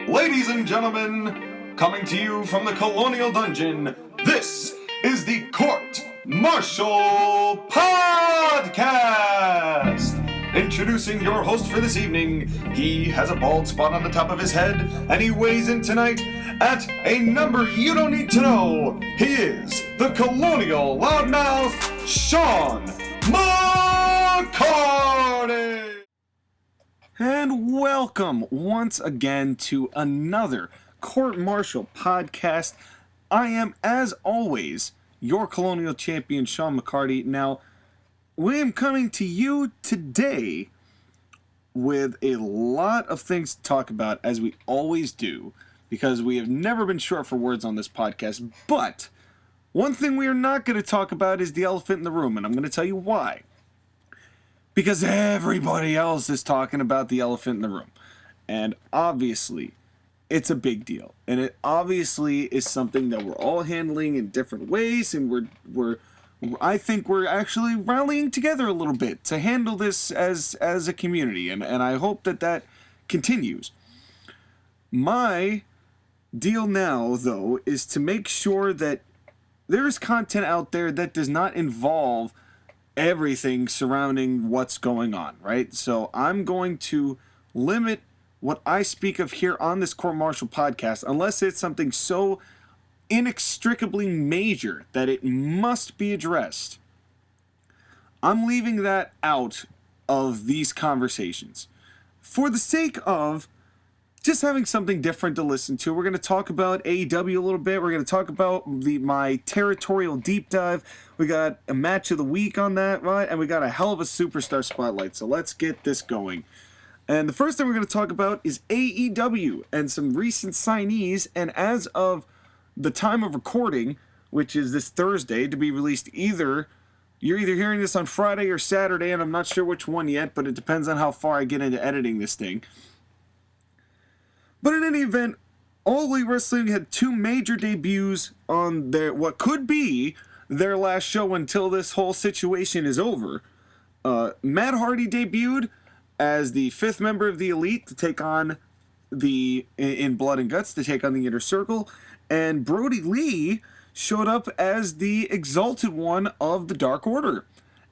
Ladies and gentlemen, coming to you from the Colonial Dungeon, this is the Court Martial Podcast! Introducing your host for this evening, he has a bald spot on the top of his head, and he weighs in tonight at a number you don't need to know. He is the Colonial Loudmouth, Sean McCarty! And welcome once again to another Court Martial Podcast. I am, as always, your Colonial Champion, Sean McCarty. Now, we am coming to you today with a lot of things to talk about, as we always do, because we have never been short for words on this podcast. But one thing we are not going to talk about is the elephant in the room, and I'm going to tell you why. Because everybody else is talking about the elephant in the room. And obviously, it's a big deal. And it obviously is something that we're all handling in different ways. And I think we're actually rallying together a little bit to handle this as a community. And I hope that continues. My deal now, though, is to make sure that there is content out there that does not involve everything surrounding what's going on, right? So I'm going to limit what I speak of here on this Court Martial Podcast, unless it's something so inextricably major that it must be addressed. I'm leaving that out of these conversations for the sake of just having something different to listen to. We're going to talk about AEW a little bit. We're going to talk about my territorial deep dive. We got a match of the week on that, right? And we got a hell of a superstar spotlight. So let's get this going. And the first thing we're going to talk about is AEW and some recent signees. And as of the time of recording, which is this Thursday, to be released you're either hearing this on Friday or Saturday, and I'm not sure which one yet, but it depends on how far I get into editing this thing. But in any event, All Elite Wrestling had two major debuts on what could be their last show until this whole situation is over. Matt Hardy debuted as the fifth member of the Elite to take on in Blood and Guts to take on the Inner Circle, and Brodie Lee showed up as the Exalted One of the Dark Order.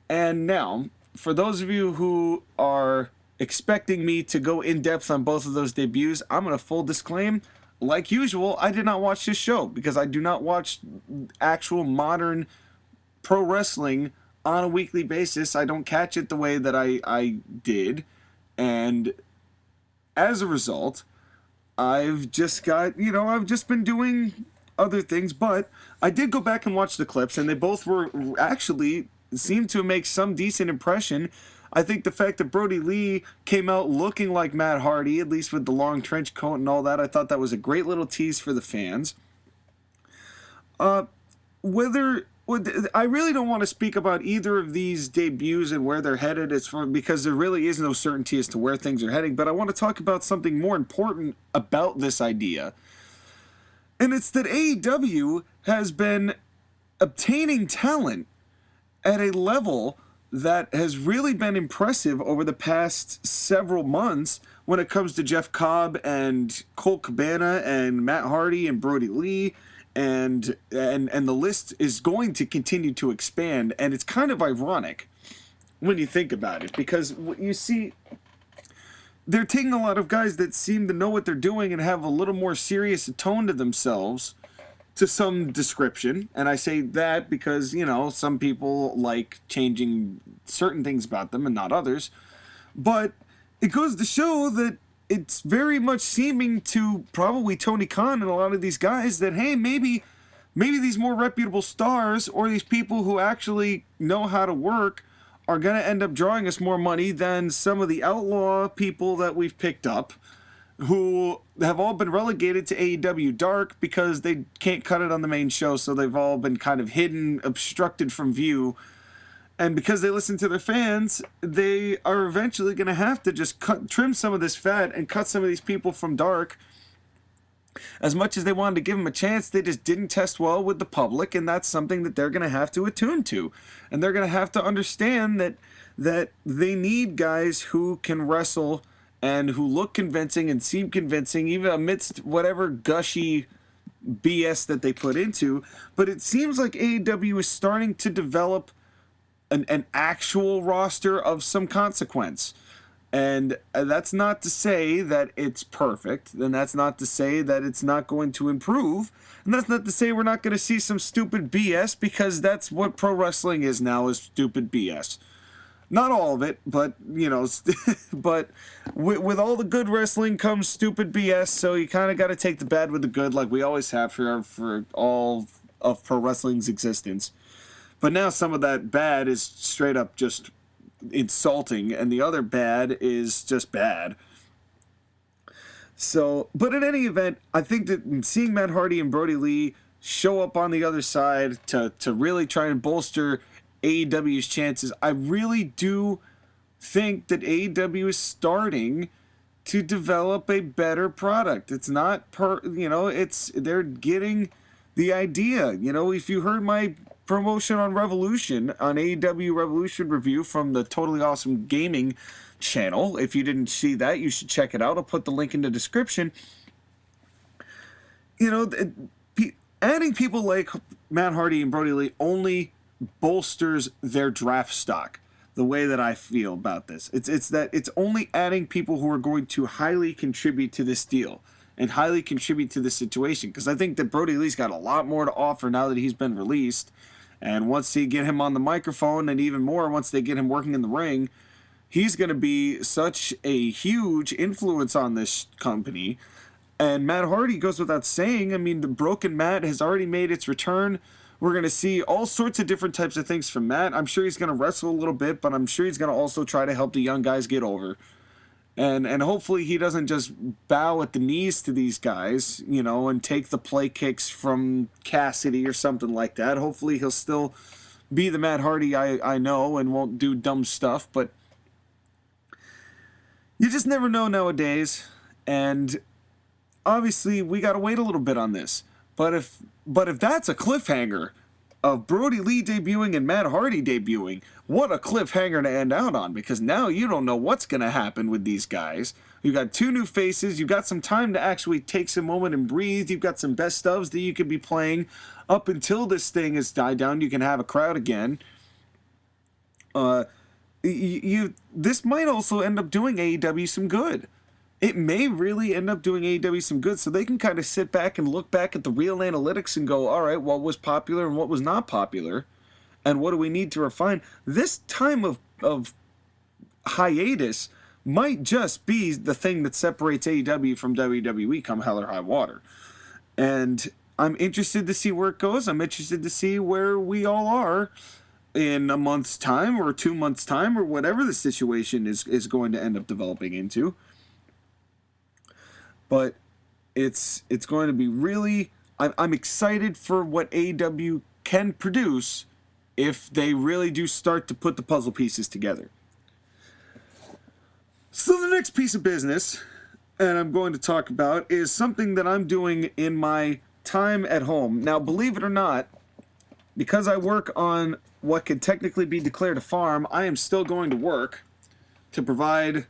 And now, for those of you who are expecting me to go in depth on both of those debuts, I'm going to full disclaim, like usual, I did not watch this show because I do not watch actual modern pro wrestling on a weekly basis. I don't catch it the way that I did, and as a result, I've just been doing other things, but I did go back and watch the clips, and they both were actually seemed to make some decent impression. I think the fact that Brodie Lee came out looking like Matt Hardy, at least with the long trench coat and all that, I thought that was a great little tease for the fans. I really don't want to speak about either of these debuts and where they're headed. Because there really is no certainty as to where things are heading. But I want to talk about something more important about this idea. And it's that AEW has been obtaining talent at a level that has really been impressive over the past several months when it comes to Jeff Cobb and Colt Cabana and Matt Hardy and Brodie Lee, and the list is going to continue to expand. And it's kind of ironic when you think about it, because you see, they're taking a lot of guys that seem to know what they're doing and have a little more serious tone to themselves, to some description. And I say that because, some people like changing certain things about them and not others. But it goes to show that it's very much seeming to probably Tony Khan and a lot of these guys that, hey, maybe these more reputable stars or these people who actually know how to work are going to end up drawing us more money than some of the outlaw people that we've picked up, who have all been relegated to AEW Dark because they can't cut it on the main show, so they've all been kind of hidden, obstructed from view. And because they listen to their fans, they are eventually going to have to just trim some of this fat and cut some of these people from Dark. As much as they wanted to give them a chance, they just didn't test well with the public, and that's something that they're going to have to attune to. And they're going to have to understand that they need guys who can wrestle and who look convincing and seem convincing, even amidst whatever gushy BS that they put into. But it seems like AEW is starting to develop an actual roster of some consequence. And that's not to say that it's perfect, and that's not to say that it's not going to improve, and that's not to say we're not going to see some stupid BS, because that's what pro wrestling is now, is stupid BS. Not all of it, but, you know, but with all the good wrestling comes stupid BS, so you kind of got to take the bad with the good, like we always have for all of pro wrestling's existence. But now some of that bad is straight up just insulting, and the other bad is just bad. So, but in any event, I think that seeing Matt Hardy and Brodie Lee show up on the other side to really try and bolster AEW's chances, I really do think that AEW is starting to develop a better product. It's not they're getting the idea. You know, if you heard my promotion on Revolution, on AEW Revolution review from the Totally Awesome Gaming channel, if you didn't see that, you should check it out. I'll put the link in the description. You know, adding people like Matt Hardy and Brodie Lee only bolsters their draft stock. The way that I feel about this, it's that it's only adding people who are going to highly contribute to this deal and highly contribute to this situation, because I think that Brodie Lee's got a lot more to offer now that he's been released. And once they get him on the microphone, and even more once they get him working in the ring, he's going to be such a huge influence on this company. And Matt Hardy goes without saying. I mean, the Broken Matt has already made its return. We're going to see all sorts of different types of things from Matt. I'm sure he's going to wrestle a little bit, but I'm sure he's going to also try to help the young guys get over. And hopefully he doesn't just bow at the knees to these guys, you know, and take the play kicks from Cassidy or something like that. Hopefully he'll still be the Matt Hardy I know and won't do dumb stuff. But you just never know nowadays. And obviously we got to wait a little bit on this. But if that's a cliffhanger of Brodie Lee debuting and Matt Hardy debuting, what a cliffhanger to end out on, because now you don't know what's going to happen with these guys. You got two new faces, you got some time to actually take some moment and breathe, you've got some best ofs that you could be playing up until this thing has died down, you can have a crowd again. This might also end up doing AEW some good. It may really end up doing AEW some good, so they can kind of sit back and look back at the real analytics and go, all right, what was popular and what was not popular, and what do we need to refine? This time of hiatus might just be the thing that separates AEW from WWE come hell or high water. And I'm interested to see where it goes. I'm interested to see where we all are in a month's time or 2 months' time or whatever the situation is going to end up developing into. But it's going to be really... I'm excited for what AEW can produce if they really do start to put the puzzle pieces together. So the next piece of business, and I'm going to talk about, is something that I'm doing in my time at home. Now, believe it or not, because I work on what could technically be declared a farm, I am still going to work to provide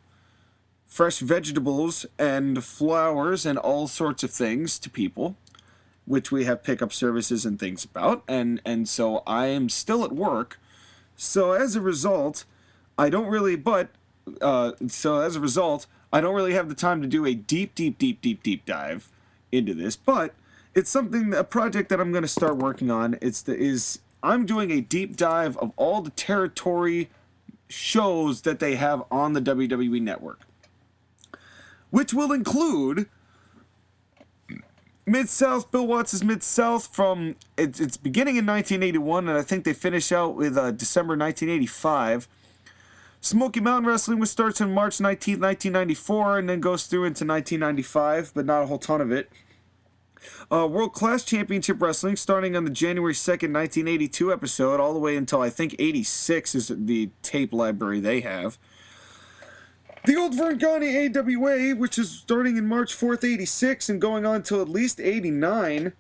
fresh vegetables and flowers and all sorts of things to people, which we have pickup services and things about, and so I am still at work. So as a result, I don't really have the time to do a deep dive into this, but it's a project that I'm going to start working on. I'm doing a deep dive of all the territory shows that they have on the WWE Network, which will include Mid-South, Bill Watts' Mid-South from its beginning in 1981, and I think they finish out with December 1985. Smoky Mountain Wrestling, which starts on March 19th, 1994, and then goes through into 1995, but not a whole ton of it. World Class Championship Wrestling, starting on the January 2nd, 1982 episode, all the way until I think 86 is the tape library they have. The Old Verngani AWA, which is starting in March 4th, 86, and going on till at least 89,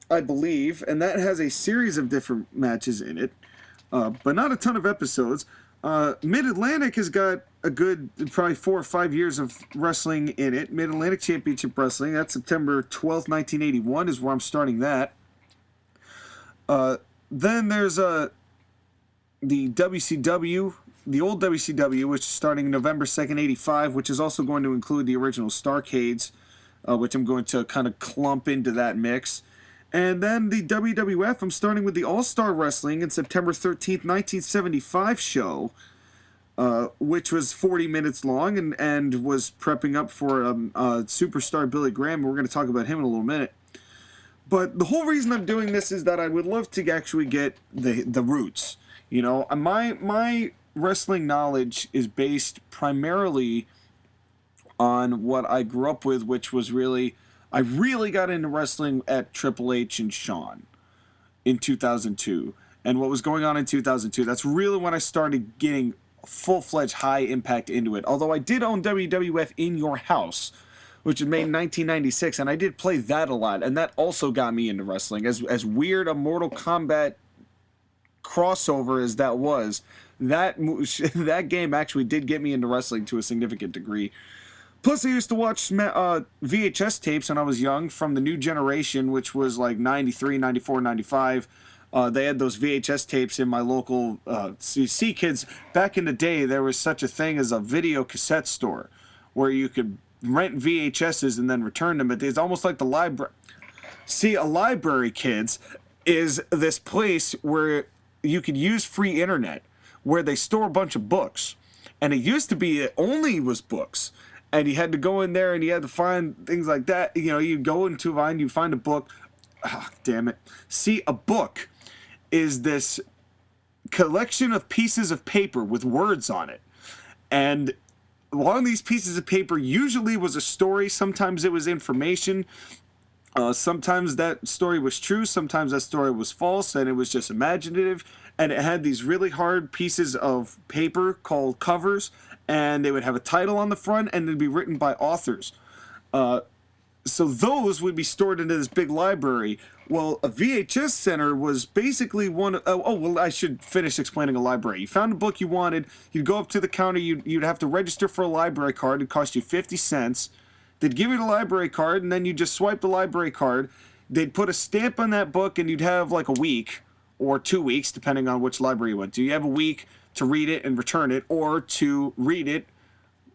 I believe, and that has a series of different matches in it, but not a ton of episodes. Mid-Atlantic has got a good probably 4 or 5 years of wrestling in it. Mid-Atlantic Championship Wrestling. That's September 12th, 1981 is where I'm starting that. Then there's the WCW, the old WCW, which is starting November 2nd, 85, which is also going to include the original Starcades, which I'm going to kind of clump into that mix. And then the WWF, I'm starting with the All-Star Wrestling in September 13th, 1975 show, which was 40 minutes long and was prepping up for superstar Billy Graham. We're going to talk about him in a little minute. But the whole reason I'm doing this is that I would love to actually get the roots. You know, my wrestling knowledge is based primarily on what I grew up with, which was I really got into wrestling at Triple H and Shawn in 2002. And what was going on in 2002, that's really when I started getting full-fledged high impact into it. Although I did own WWF In Your House, which was made in 1996, and I did play that a lot, and that also got me into wrestling. As weird a Mortal Kombat crossover as that was, that game actually did get me into wrestling to a significant degree. Plus, I used to watch VHS tapes when I was young from the New Generation, which was like 93, 94, 95. They had those VHS tapes in my local... so you see, kids, back in the day, there was such a thing as a video cassette store where you could rent VHSs and then return them. But it's almost like the library. See, a library, kids, is this place where you could use free internet, where they store a bunch of books. And it used to be it only was books. And you had to go in there and you had to find things like that. You know, you go into Vine, you find a book. Oh, damn it. See, a book is this collection of pieces of paper with words on it. And along these pieces of paper usually was a story. Sometimes it was information. Sometimes that story was true. Sometimes that story was false and it was just imaginative. And it had these really hard pieces of paper called covers. And they would have a title on the front and it'd be written by authors. So those would be stored into this big library. Well, a VHS center was basically one... well, I should finish explaining a library. You found a book you wanted. You'd go up to the counter. You'd have to register for a library card. It'd cost you 50 cents. They'd give you the library card, and then you just swipe the library card. They'd put a stamp on that book, and you'd have like a week or 2 weeks, depending on which library you went to. You have a week to read it and return it, or to read it,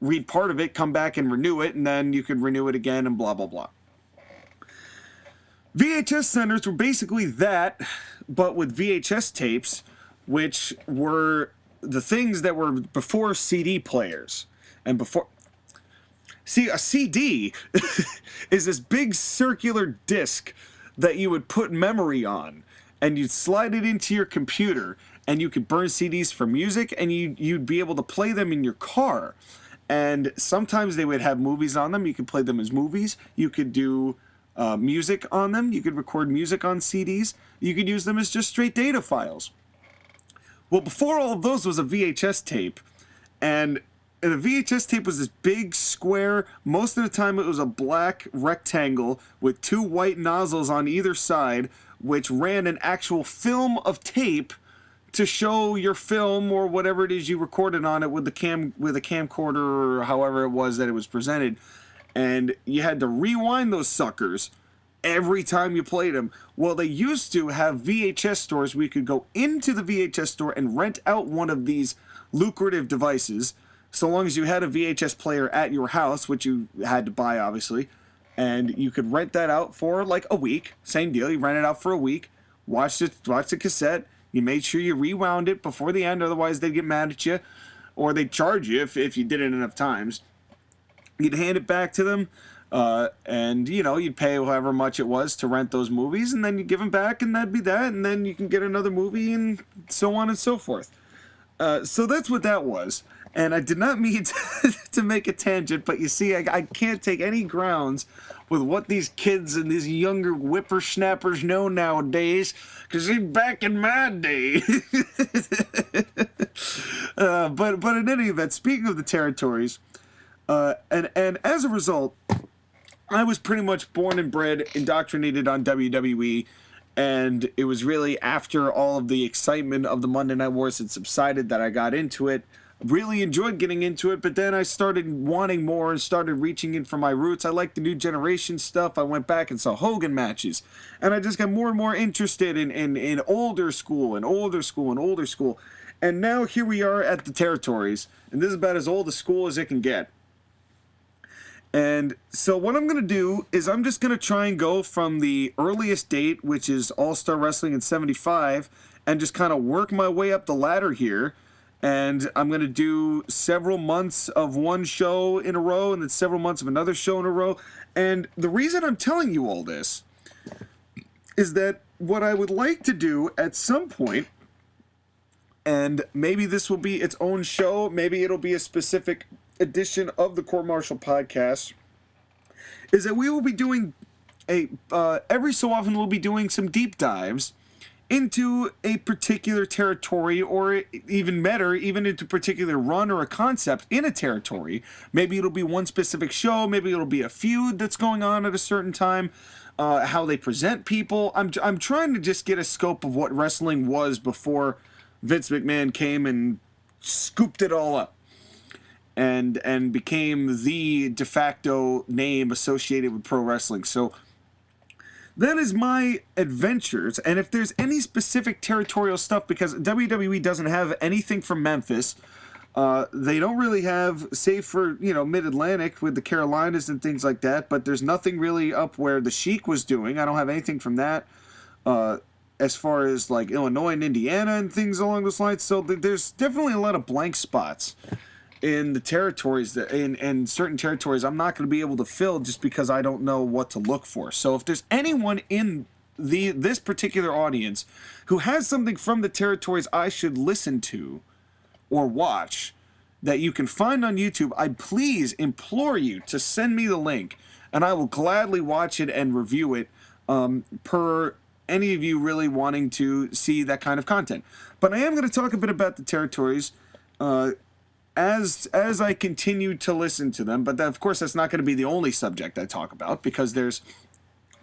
read part of it, come back and renew it, and then you could renew it again and blah, blah, blah. VHS centers were basically that, but with VHS tapes, which were the things that were before CD players. And before... See, a CD is this big circular disc that you would put memory on, and you'd slide it into your computer, and you could burn CDs for music, and you'd be able to play them in your car. And sometimes they would have movies on them. You could play them as movies. You could do music on them. You could record music on CDs. You could use them as just straight data files. Well, before all of those was a VHS tape. And the VHS tape was this big square. Most of the time it was a black rectangle with two white nozzles on either side, which ran an actual film of tape to show your film or whatever it is you recorded on it with a camcorder or however it was that it was presented. And you had to rewind those suckers every time you played them. Well, they used to have VHS stores where you could go into the VHS store and rent out one of these lucrative devices, so long as you had a VHS player at your house, which you had to buy, obviously. And you could rent that out for like a week. Same deal. You rent it out for a week, watch the cassette. You made sure you rewound it before the end, otherwise they'd get mad at you, or they'd charge you if you did it enough times. You'd hand it back to them, and, you know, you'd pay however much it was to rent those movies, and then you give them back, and that'd be that, and then you can get another movie, and so on and so forth. So that's what that was. And I did not mean to make a tangent, but you see, I can't take any grounds with what these kids and these younger whippersnappers know nowadays, because back in my day. But in any event, speaking of the territories, and as a result, I was pretty much born and bred, indoctrinated on WWE, and it was really after all of the excitement of the Monday Night Wars had subsided that I got into it. really enjoyed getting into it, but then I started wanting more and started reaching in for my roots. I like the new generation stuff. I went back and saw Hogan matches, and I just got more and more interested in older school and older school and older school. And now here we are at the territories, and this is about as old a school as it can get. And so what I'm going to do is I'm just going to try and go from the earliest date, which is All-Star Wrestling in 75, and just kind of work my way up the ladder here. And I'm going to do several months of one show in a row and then several months of another show in a row. And the reason I'm telling you all this is that what I would like to do at some point, and maybe this will be its own show, maybe it'll be a specific edition of the Court Martial podcast, is that we will be doing every so often we'll be doing some deep dives into a particular territory, or even better, even into a particular run or a concept in a territory. Maybe it'll be one specific show, maybe it'll be a feud that's going on at a certain time, how they present people. I'm trying to just get a scope of what wrestling was before Vince McMahon came and scooped it all up and became the de facto name associated with pro wrestling. So that is my adventures, and if there's any specific territorial stuff, because WWE doesn't have anything from Memphis, they don't really have, save for, Mid-Atlantic with the Carolinas and things like that, but there's nothing really up where the Sheik was doing. I don't have anything from that, as far as, like, Illinois and Indiana and things along those lines, so there's definitely a lot of blank spots in the territories that in certain territories I'm not going to be able to fill just because I don't know what to look for. So if there's anyone in this particular audience who has something from the territories I should listen to or watch that you can find on YouTube, I please implore you to send me the link, and I will gladly watch it and review it, per any of you really wanting to see that kind of content. But I am going to talk a bit about the territories as I continue to listen to them, but of course that's not going to be the only subject I talk about, because the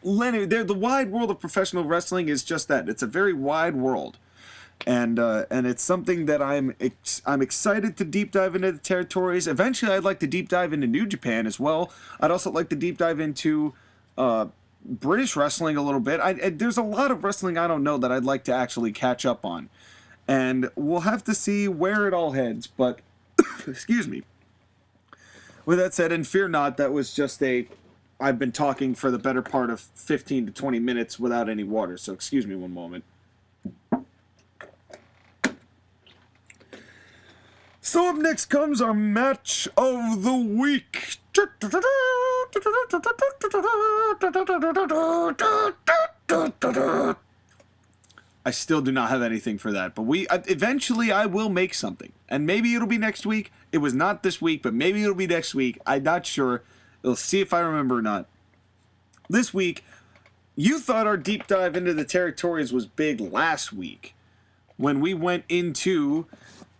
wide world of professional wrestling is just that. It's a very wide world, and it's something that I'm excited to deep dive into the territories. Eventually, I'd like to deep dive into New Japan as well. I'd also like to deep dive into British wrestling a little bit. There's a lot of wrestling I don't know that I'd like to actually catch up on, and we'll have to see where it all heads, but excuse me. With that said, and fear not, that was just I've been talking for the better part of 15 to 20 minutes without any water, so excuse me one moment. So up next comes our match of the week. I still do not have anything for that, but eventually I will make something, and maybe it'll be next week. It was not this week, but maybe it'll be next week. I'm not sure. We'll see if I remember or not. This week, you thought our deep dive into the territories was big last week when we went into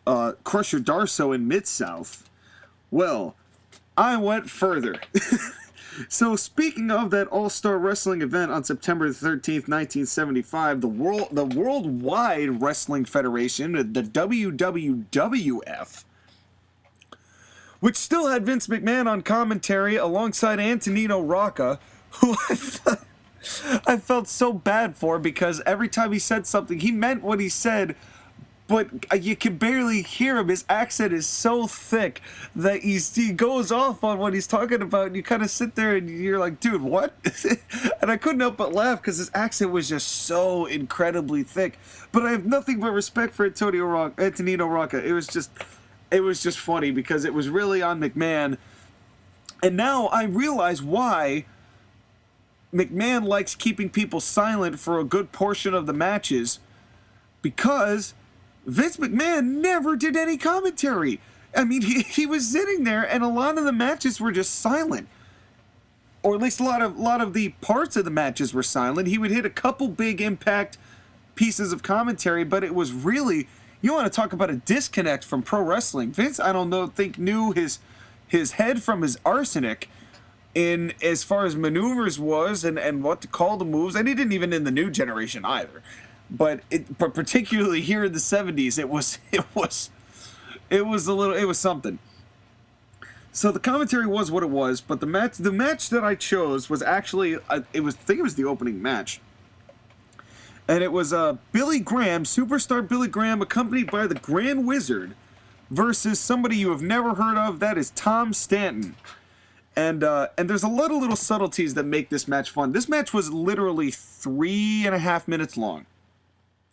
Crusher Darso in Mid-South. Well, I went further. So speaking of that All-Star Wrestling event on September 13th, 1975, the Worldwide Wrestling Federation, the WWF, which still had Vince McMahon on commentary alongside Antonino Rocca, who I felt so bad for, because every time he said something, he meant what he said, but you can barely hear him. His accent is so thick that he goes off on what he's talking about, and you kind of sit there and you're like, dude, what? And I couldn't help but laugh because his accent was just so incredibly thick. But I have nothing but respect for Antonino Rocca. It was just funny because it was really on McMahon. And now I realize why McMahon likes keeping people silent for a good portion of the matches, because Vince McMahon never did any commentary. I mean, he was sitting there, and a lot of the matches were just silent, or at least a lot of the parts of the matches were silent. He would hit a couple big impact pieces of commentary, but it was really, you want to talk about a disconnect from pro wrestling. Vince, I don't think knew his head from his arsenic in as far as maneuvers was and what to call the moves, and he didn't even in the new generation either. But particularly here in the 70s, it was It was something. So the commentary was what it was, but the match that I chose was actually, I think it was the opening match. And it was Billy Graham, superstar Billy Graham, accompanied by the Grand Wizard, versus somebody you have never heard of. That is Tom Stanton. And there's a lot of little subtleties that make this match fun. This match was literally 3.5 minutes long.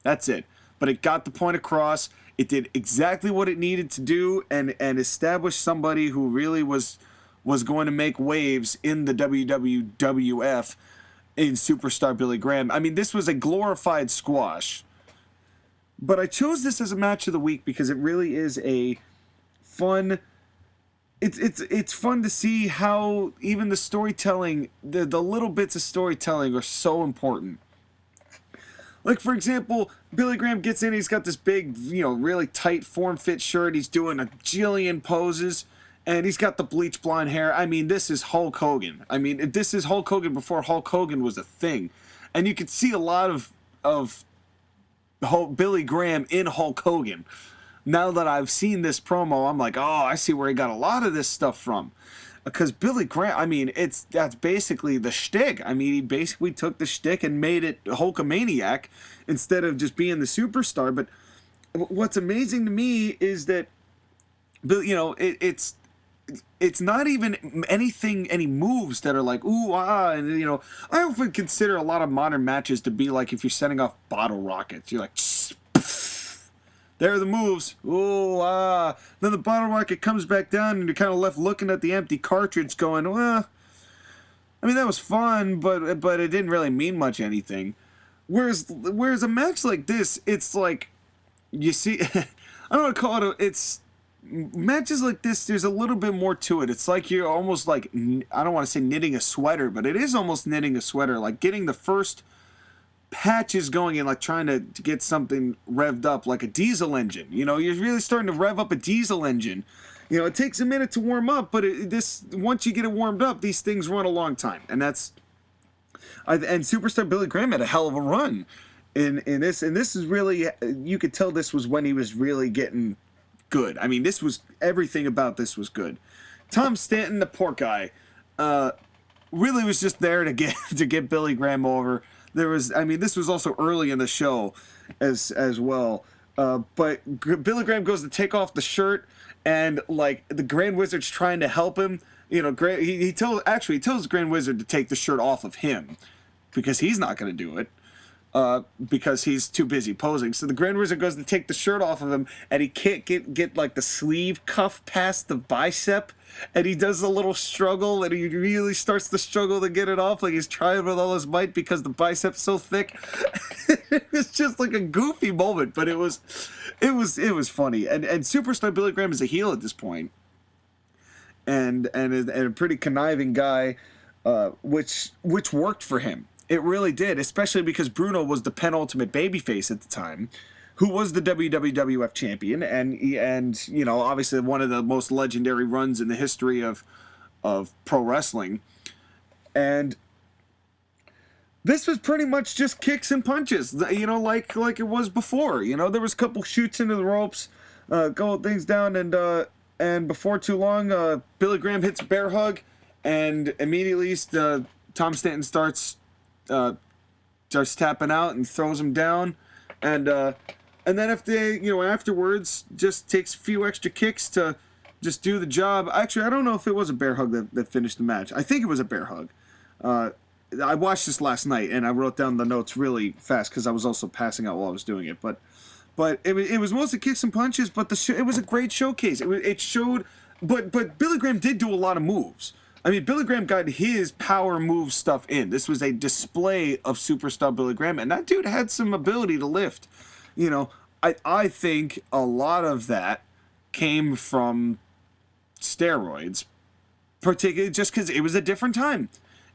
That's it. But it got the point across. It did exactly what it needed to do, and established somebody who really was going to make waves in the WWF in superstar Billy Graham. I mean, this was a glorified squash. But I chose this as a match of the week because it really is a fun. It's fun to see how even the storytelling, the little bits of storytelling are so important. Like, for example, Billy Graham gets in, he's got this big, really tight form-fit shirt, he's doing a jillion poses, and he's got the bleach blonde hair. I mean, this is Hulk Hogan. I mean, this is Hulk Hogan before Hulk Hogan was a thing. And you could see a lot of Billy Graham in Hulk Hogan. Now that I've seen this promo, I'm like, oh, I see where he got a lot of this stuff from. Because Billy Graham, I mean, that's basically the shtick. I mean, he basically took the shtick and made it Hulkamaniac instead of just being the superstar. But what's amazing to me is that, it's not even any moves that are like, ooh, ah, and, I often consider a lot of modern matches to be like if you're setting off bottle rockets. You're like, there are the moves. Ooh, ah. Then the bottle rocket comes back down, and you're kind of left looking at the empty cartridge going, well, I mean, that was fun, but it didn't really mean much anything. Whereas a match like this, it's like, you see, I don't want to call it matches like this, there's a little bit more to it. It's like you're almost like, I don't want to say knitting a sweater, but it is almost knitting a sweater, like getting the first patches going in, like trying to get something revved up like a diesel engine. You're really starting to rev up a diesel engine. It takes a minute to warm up, but once you get it warmed up, these things run a long time. And and Superstar Billy Graham had a hell of a run in this. And this is really, you could tell this was when he was really getting good. I mean, everything about this was good. Tom Stanton, the poor guy, really was just there to get Billy Graham over. This was also early in the show as well. But Billy Graham goes to take off the shirt, and like the Grand Wizard's trying to help him. He tells the Grand Wizard to take the shirt off of him because he's not going to do it. Because he's too busy posing. So the Grand Wizard goes to take the shirt off of him, and he can't get like the sleeve cuff past the bicep, and he does a little struggle, and he really starts to struggle to get it off, like he's trying with all his might because the bicep's so thick. It's just like a goofy moment, but it was funny. And Superstar Billy Graham is a heel at this point, and a pretty conniving guy, which worked for him. It really did, especially because Bruno was the penultimate babyface at the time, who was the WWF champion, and obviously one of the most legendary runs in the history of pro wrestling. And this was pretty much just kicks and punches, like it was before. There was a couple shoots into the ropes, go things down, and before too long, Billy Graham hits a bear hug, and immediately Tom Stanton starts tapping out and throws him down, and then afterwards just takes a few extra kicks to just do the job. Actually, I don't know if it was a bear hug that finished the match. I think it was a bear hug. I watched this last night, and I wrote down the notes really fast because I was also passing out while I was doing it. But it was mostly kicks and punches. But it was a great showcase. It showed, but Billy Graham did do a lot of moves. I mean, Billy Graham got his power move stuff in. This was a display of superstar Billy Graham, and that dude had some ability to lift. I think a lot of that came from steroids, particularly just because it was a different time.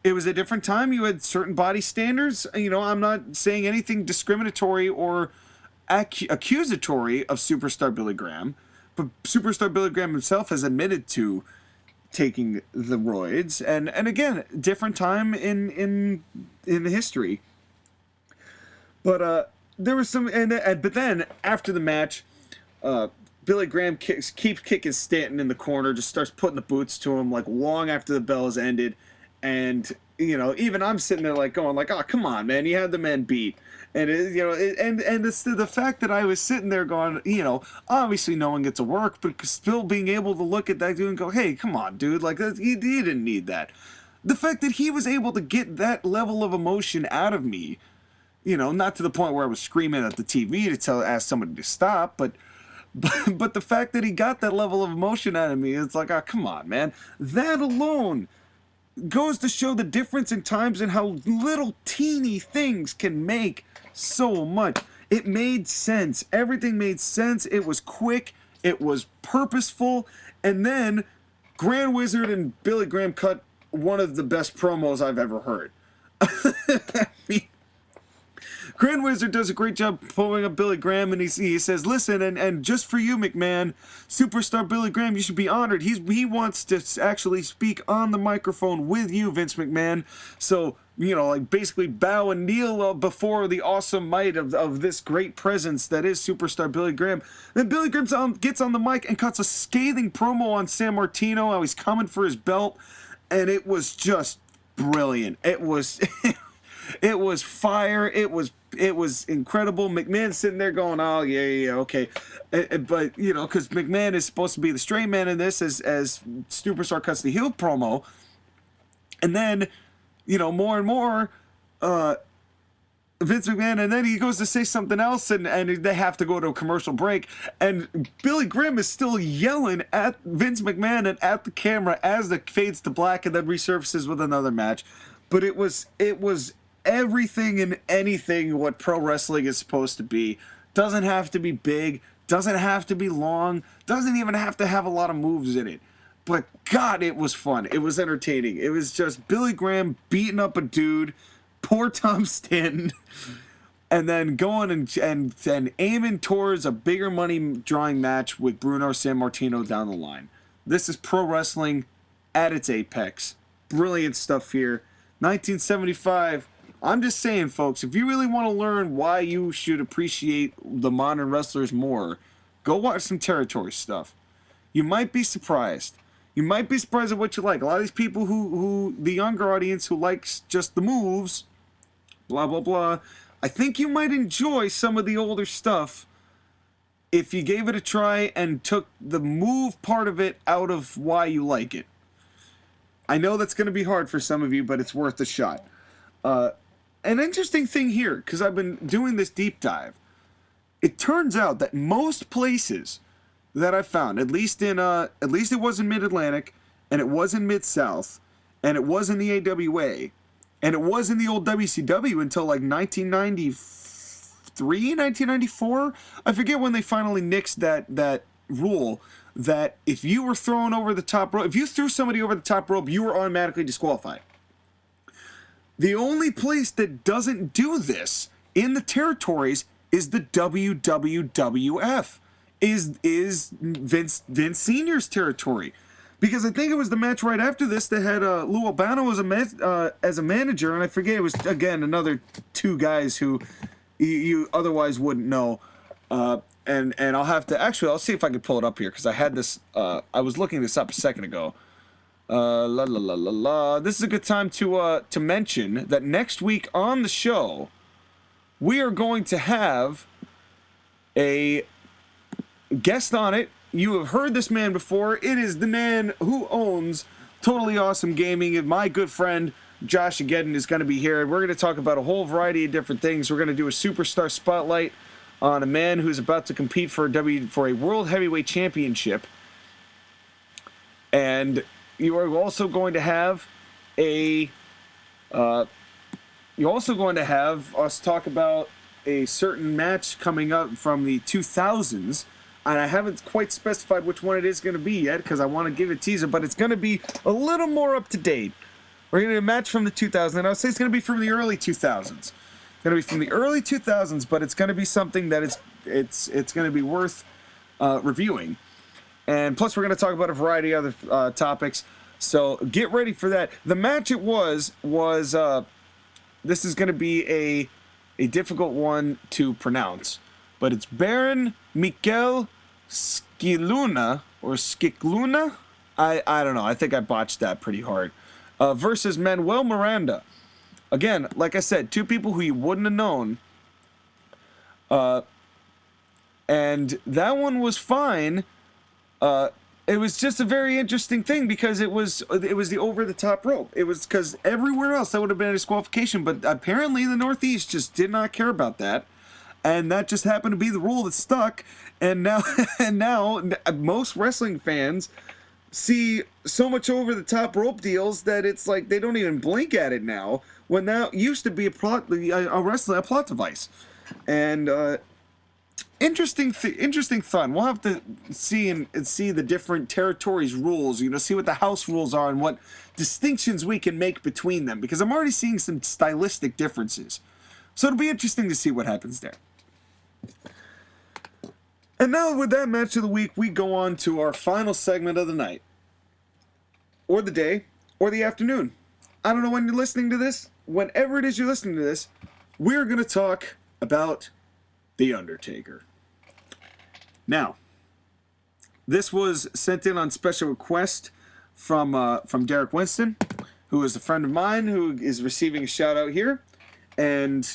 It was a different time. You had certain body standards. I'm not saying anything discriminatory or accusatory of superstar Billy Graham, but superstar Billy Graham himself has admitted to taking the roids, and again, different time in history. But there was some, but then after the match, Billy Graham keeps kicking Stanton in the corner, just starts putting the boots to him like long after the bell has ended, and even I'm sitting there like going like, oh come on man, he had the man beat, and it's the fact that I was sitting there going, obviously knowing it's a work, but still being able to look at that dude and go, hey come on dude, like he didn't need that. The fact that he was able to get that level of emotion out of me, not to the point where I was screaming at the TV to ask somebody to stop, but the fact that he got that level of emotion out of me, it's like, oh, come on, man. That alone goes to show the difference in times and how little teeny things can make so much. It made sense. Everything made sense. It was quick. It was purposeful. And then Grand Wizard and Billy Graham cut one of the best promos I've ever heard. I mean, Grand Wizard does a great job pulling up Billy Graham, and he says, listen, and just for you, McMahon, superstar Billy Graham, you should be honored. He wants to actually speak on the microphone with you, Vince McMahon. So, like basically bow and kneel before the awesome might of this great presence that is superstar Billy Graham. Then Billy Graham gets on the mic and cuts a scathing promo on San Martino, how he's coming for his belt, and it was just brilliant. It was... It was fire. It was incredible. McMahon's sitting there going, oh, yeah, okay. But, because McMahon is supposed to be the straight man in this as Superstar cuts the heel promo. And then, more and more, Vince McMahon, and then he goes to say something else, and they have to go to a commercial break. And Billy Graham is still yelling at Vince McMahon and at the camera as it fades to black and then resurfaces with another match. But it was everything and anything what pro wrestling is supposed to be. Doesn't have to be big, doesn't have to be long, doesn't even have to have a lot of moves in it. But God, it was fun. It was entertaining. It was just Billy Graham beating up a dude, poor Tom Stanton, and then going and aiming towards a bigger money drawing match with Bruno Sammartino down the line. This is pro wrestling at its apex. Brilliant stuff here. 1975. I'm just saying, folks, if you really want to learn why you should appreciate the modern wrestlers more, go watch some territory stuff. You might be surprised. You might be surprised at what you like. A lot of these people who the younger audience who likes just the moves, blah, blah, blah, I think you might enjoy some of the older stuff if you gave it a try and took the move part of it out of why you like it. I know that's going to be hard for some of you, but it's worth a shot. An interesting thing here, because I've been doing this deep dive, it turns out that most places that I found, at least it was in Mid-Atlantic, and it was in Mid-South, and it was in the AWA, and it was in the old WCW until like 1993, 1994? I forget when they finally nixed that rule that if you were thrown over the top rope, if you threw somebody over the top rope, you were automatically disqualified. The only place that doesn't do this in the territories is the WWF, is Vince Sr.'s territory. Because I think it was the match right after this that had Lou Albano as a manager, and I forget, it was, again, another two guys who you otherwise wouldn't know. And I'll have to, actually, I'll see if I can pull it up here, because I had this, I was looking this up a second ago. This is a good time to mention that next week on the show, we are going to have a guest on it. You have heard this man before. It is the man who owns Totally Awesome Gaming, and my good friend Josh Ageddon is going to be here. We're going to talk about a whole variety of different things. We're going to do a superstar spotlight on a man who's about to compete for a World Heavyweight Championship. And you are also going to have us talk about a certain match coming up from the 2000s, and I haven't quite specified which one it is going to be yet because I want to give a teaser, but it's going to be a little more up to date. We're going to do a match from the 2000s, and I would say it's going to be from the early 2000s. It's going to be from the early 2000s, but it's going to be something that it's going to be worth reviewing. And plus, we're going to talk about a variety of other topics. So get ready for that. The match was this is going to be a difficult one to pronounce, but it's Baron Mikel Skiluna or Skikluna. I don't know. I think I botched that pretty hard. Versus Manuel Miranda. Again, like I said, two people who you wouldn't have known. And that one was fine. It was just a very interesting thing because it was the over-the-top rope. It was because everywhere else that would have been a disqualification, but apparently the Northeast just did not care about that. And that just happened to be the rule that stuck. And now, most wrestling fans see so much over-the-top rope deals that it's like they don't even blink at it now. When that used to be a plot device, and interesting fun. We'll have to see the different territories' rules. See what the house rules are and what distinctions we can make between them. Because I'm already seeing some stylistic differences, so it'll be interesting to see what happens there. And now, with that match of the week, we go on to our final segment of the night, or the day, or the afternoon. I don't know when you're listening to this. Whenever it is you're listening to this, we're going to talk about The Undertaker. Now, this was sent in on special request from Derek Winston, who is a friend of mine who is receiving a shout out here. And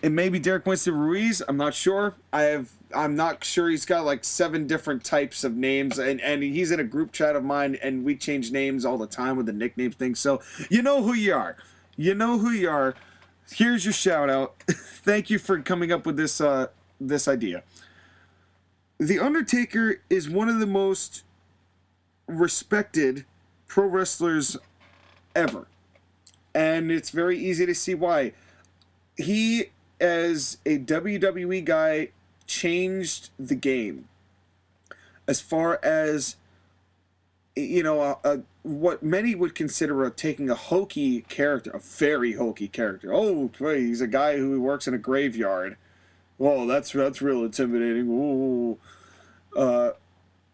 it may be Derek Winston Ruiz. I'm not sure. I'm not sure. He's got like 7 different types of names, and he's in a group chat of mine, and we change names all the time with the nickname thing. So you know who you are. You know who you are. Here's your shout out. Thank you for coming up with this idea. The Undertaker is one of the most respected pro wrestlers ever, and it's very easy to see why. He, as a WWE guy, changed the game as far as, what many would consider taking a hokey character, a very hokey character. Oh, he's a guy who works in a graveyard. Whoa, that's real intimidating. Ooh.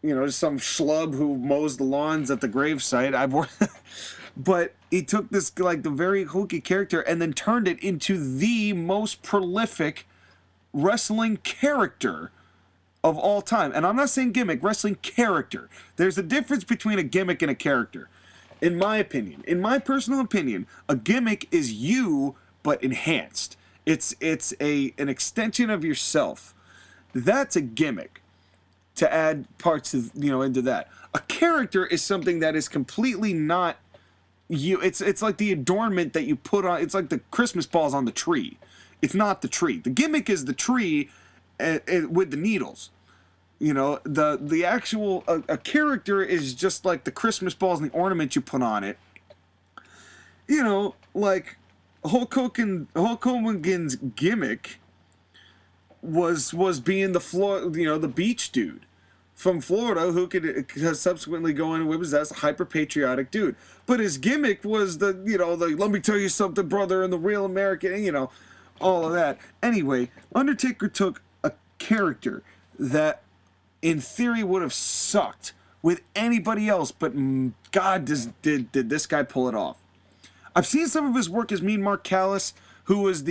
Just some schlub who mows the lawns at the gravesite. But he took this, like, the very hokey character and then turned it into the most prolific wrestling character of all time. And I'm not saying gimmick, wrestling character. There's a difference between a gimmick and a character. In my opinion, in my personal opinion, a gimmick is you, but enhanced. It's an extension of yourself. That's a gimmick. To add parts of, into that. A character is something that is completely not you. It's like the adornment that you put on. It's like the Christmas balls on the tree. It's not the tree. The gimmick is the tree with the needles. The actual a character is just like the Christmas balls and the ornament you put on it. Like Hulk Hogan's gimmick was being the beach dude from Florida who could subsequently go in and possess a hyper patriotic dude. But his gimmick was the let me tell you something, brother, and the real American, all of that. Anyway, Undertaker took a character that in theory would have sucked with anybody else, but God, did this guy pull it off. I've seen some of his work as Mean Mark Callis, who was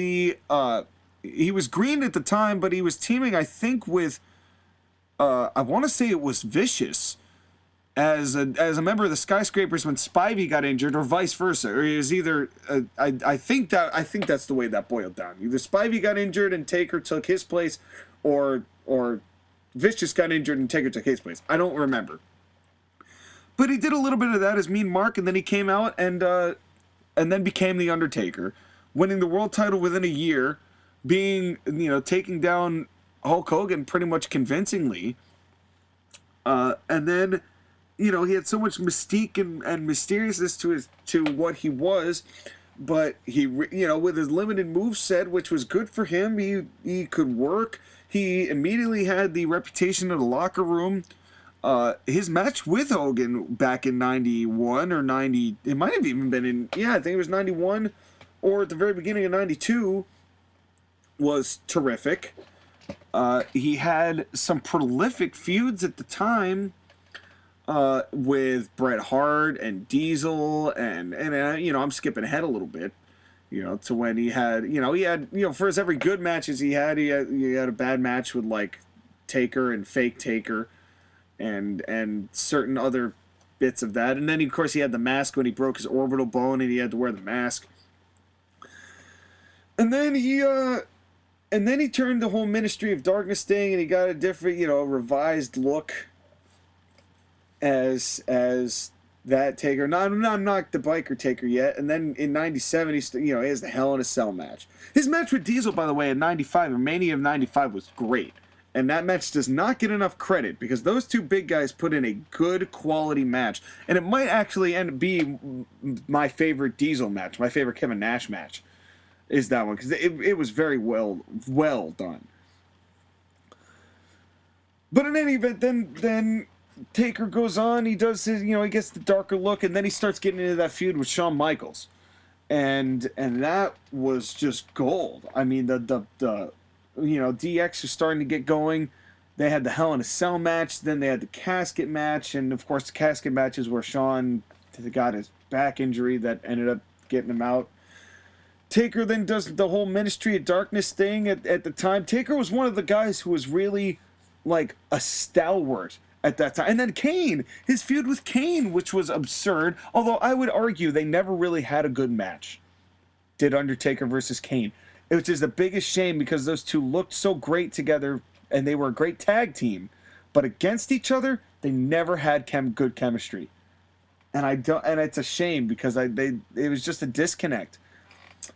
he was green at the time, but he was teaming, I think, with I want to say it was Vicious as a member of the Skyscrapers when Spivey got injured, or vice versa. Or it was either I think that's the way that boiled down. Either Spivey got injured and Taker took his place, or Vicious got injured and Taker took his place. I don't remember. But he did a little bit of that as Mean Mark, and then he came out and then became the Undertaker, winning the world title within a year, being taking down Hulk Hogan pretty much convincingly, and then he had so much mystique and mysteriousness to what he was, but he with his limited moveset, which was good for him, he could work. He immediately had the reputation of the locker room. His match with Hogan back in 91 or 90, it might have even been I think it was 91 or at the very beginning of 92, was terrific. He had some prolific feuds at the time with Bret Hart and Diesel, and I'm skipping ahead a little bit, to when he had for his every good matches he had a bad match with like Taker and fake Taker. and certain other bits of that. And then, of course, he had the mask when he broke his orbital bone, and he had to wear the mask. And then he turned the whole Ministry of Darkness thing, and he got a different, revised look as that Taker. No, I'm not the biker Taker yet. And then in '97, he has the Hell in a Cell match. His match with Diesel, by the way, in '95, or Mania of '95, was great. And that match does not get enough credit because those two big guys put in a good quality match. And it might actually end up being my favorite Diesel match, my favorite Kevin Nash match. Is that one, because it was very well done. But in any event, then Taker goes on, he does his, he gets the darker look, and then he starts getting into that feud with Shawn Michaels. And that was just gold. I mean, the DX was starting to get going. They had the Hell in a Cell match, then they had the casket match, and of course the casket match is where Shawn got his back injury that ended up getting him out. Taker then does the whole Ministry of Darkness thing at the time. Taker was one of the guys who was really, like, a stalwart at that time. And then Kane, his feud with Kane, which was absurd. Although I would argue they never really had a good match. Did Undertaker versus Kane. Which is the biggest shame because those two looked so great together and they were a great tag team. But against each other, they never had good chemistry. And it's a shame because it was just a disconnect.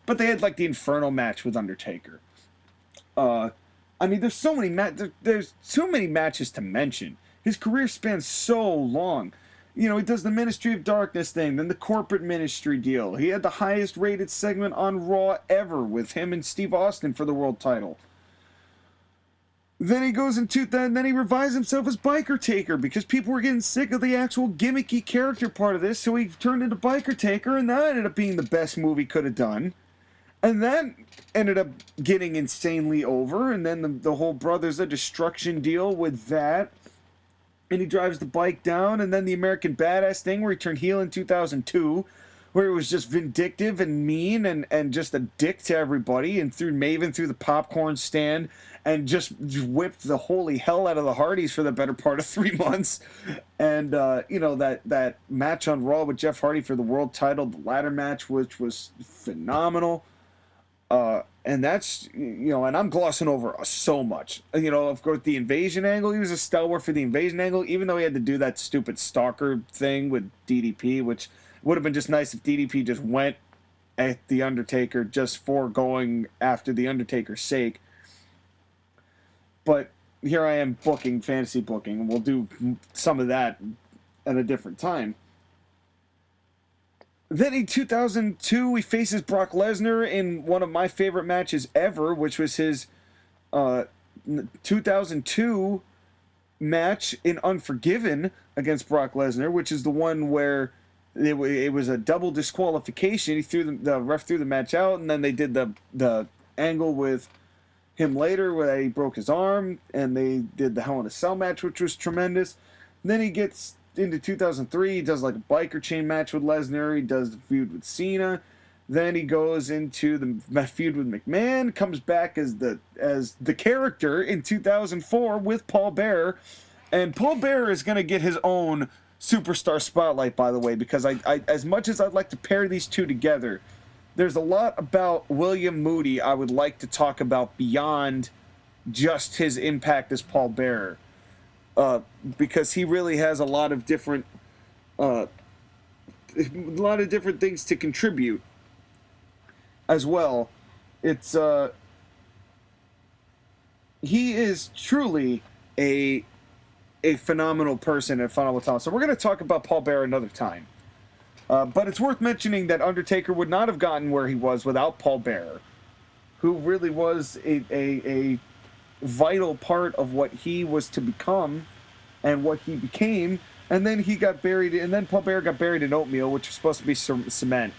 But they had, like, the Inferno match with Undertaker. I mean, there's so many there's too many matches to mention. His career spans so long. He does the Ministry of Darkness thing, then the corporate ministry deal. He had the highest rated segment on Raw ever with him and Steve Austin for the world title. Then he goes into that, and then he revives himself as Biker Taker because people were getting sick of the actual gimmicky character part of this, so he turned into Biker Taker, and that ended up being the best move he could have done. And that ended up getting insanely over, and then the whole Brothers of Destruction deal with that. And he drives the bike down, and then the American Badass thing where he turned heel in 2002, where it was just vindictive and mean and just a dick to everybody, and threw Maven through the popcorn stand and just whipped the holy hell out of the Hardys for the better part of 3 months. And, that match on Raw with Jeff Hardy for the world title, the ladder match, which was phenomenal. And that's, and I'm glossing over so much. Of course, the invasion angle, he was a stalwart for the invasion angle, even though he had to do that stupid stalker thing with DDP, which would have been just nice if DDP just went at The Undertaker just for going after The Undertaker's sake. But here I am fantasy booking, and we'll do some of that at a different time. Then in 2002, he faces Brock Lesnar in one of my favorite matches ever, which was his 2002 match in Unforgiven against Brock Lesnar, which is the one where it was a double disqualification. The ref threw the match out, and then they did the angle with him later where he broke his arm, and they did the Hell in a Cell match, which was tremendous. And then he gets into 2003, he does like a biker chain match with Lesnar. He does the feud with Cena. Then he goes into the feud with McMahon. Comes back as the character in 2004 with Paul Bearer, and Paul Bearer is going to get his own superstar spotlight, by the way, because I as much as I'd like to pair these two together, there's a lot about William Moody I would like to talk about beyond just his impact as Paul Bearer. Because he really has a lot of different things to contribute as well. It's he is truly a phenomenal person and phenomenal talent. So we're going to talk about Paul Bearer another time. But it's worth mentioning that Undertaker would not have gotten where he was without Paul Bearer, who really was a vital part of what he was to become and what he became. And then he got buried, and then Paul Bearer got buried in oatmeal, which was supposed to be cement.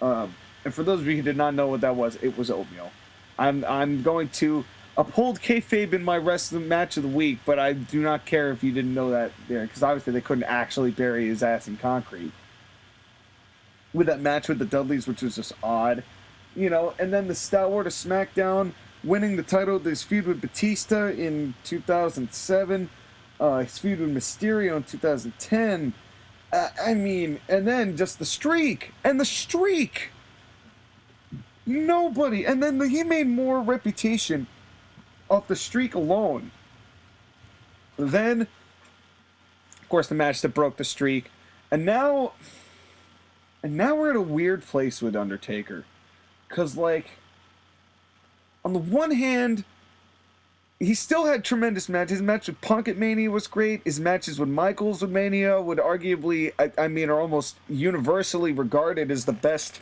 And for those of you who did not know what that was, it was oatmeal. I'm going to uphold kayfabe in my wrestling match of the week, but I do not care if you didn't know that there, because obviously they couldn't actually bury his ass in concrete. With that match with the Dudleys, which was just odd. And then the Stalwart of SmackDown winning the title, this feud with Batista in 2007. his feud with Mysterio in 2010. I mean, and then just the streak. Nobody. And then he made more reputation off the streak alone. Then, of course, the match that broke the streak. And now we're at a weird place with Undertaker. Because, like, on the one hand, he still had tremendous matches. His match with Punk at Mania was great. His matches with Michaels with Mania would arguably, are almost universally regarded as the best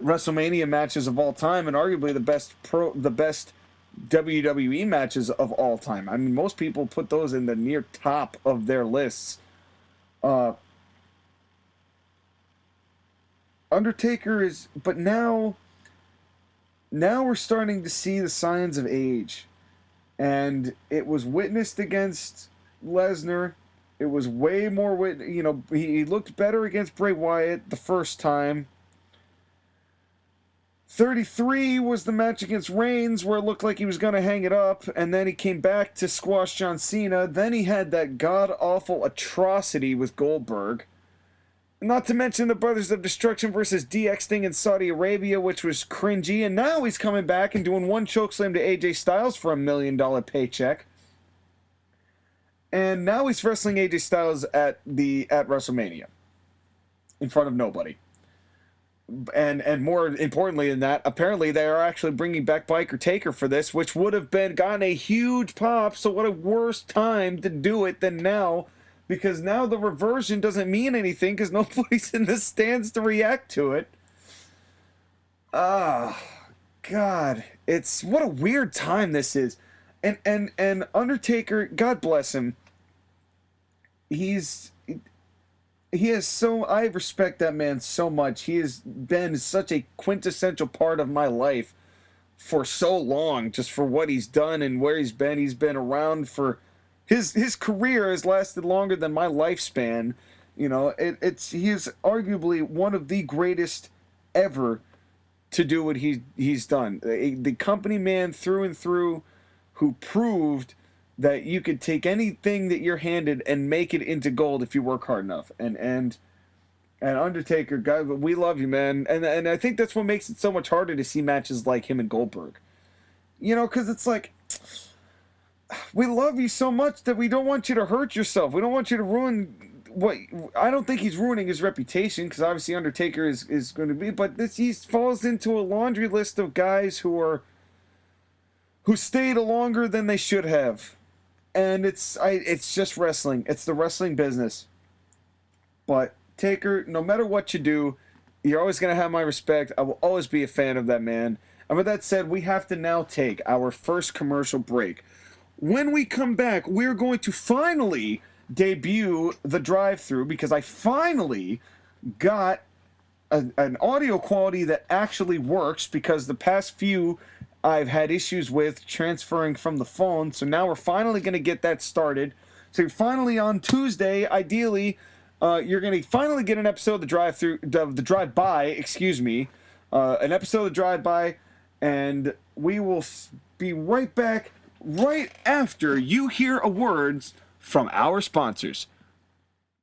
WrestleMania matches of all time, and arguably the best WWE matches of all time. I mean, most people put those in the near top of their lists. Undertaker is, but now we're starting to see the signs of age. And it was witnessed against Lesnar. It was way more, he looked better against Bray Wyatt the first time. 33 was the match against Reigns where it looked like he was going to hang it up. And then he came back to squash John Cena. Then he had that god-awful atrocity with Goldberg. Not to mention the Brothers of Destruction versus DX thing in Saudi Arabia, which was cringy. And now he's coming back and doing one chokeslam to AJ Styles for $1 million paycheck. And now he's wrestling AJ Styles at WrestleMania in front of nobody. And more importantly than that, apparently they are actually bringing back Biker Taker for this, which would have gotten a huge pop. So what a worse time to do it than now. Because now the reversion doesn't mean anything because nobody's in the stands to react to it. God. It's what a weird time this is. And Undertaker, God bless him. I respect that man so much. He has been such a quintessential part of my life for so long, just for what he's done and where he's been. He's been around for his career has lasted longer than my lifespan. He is arguably one of the greatest ever to do what he's done. The company man through and through, who proved that you could take anything that you're handed and make it into gold if you work hard enough. And Undertaker, guy, we love you, man. And I think that's what makes it so much harder to see matches like him and Goldberg. Because it's like, we love you so much that we don't want you to hurt yourself. We don't want you to ruin what... I don't think he's ruining his reputation, because obviously Undertaker is going to be... But he falls into a laundry list of guys who stayed longer than they should have. And it's just wrestling. It's the wrestling business. But Taker, no matter what you do, you're always going to have my respect. I will always be a fan of that man. And with that said, we have to now take our first commercial break. When we come back, we're going to finally debut the drive-thru, because I finally got an audio quality that actually works, because the past few I've had issues with transferring from the phone. So now we're finally going to get that started. So you're finally on Tuesday, ideally, you're going to finally get an episode of the drive-by, an episode of the drive-by, and we will be right back right after you hear a words from our sponsors.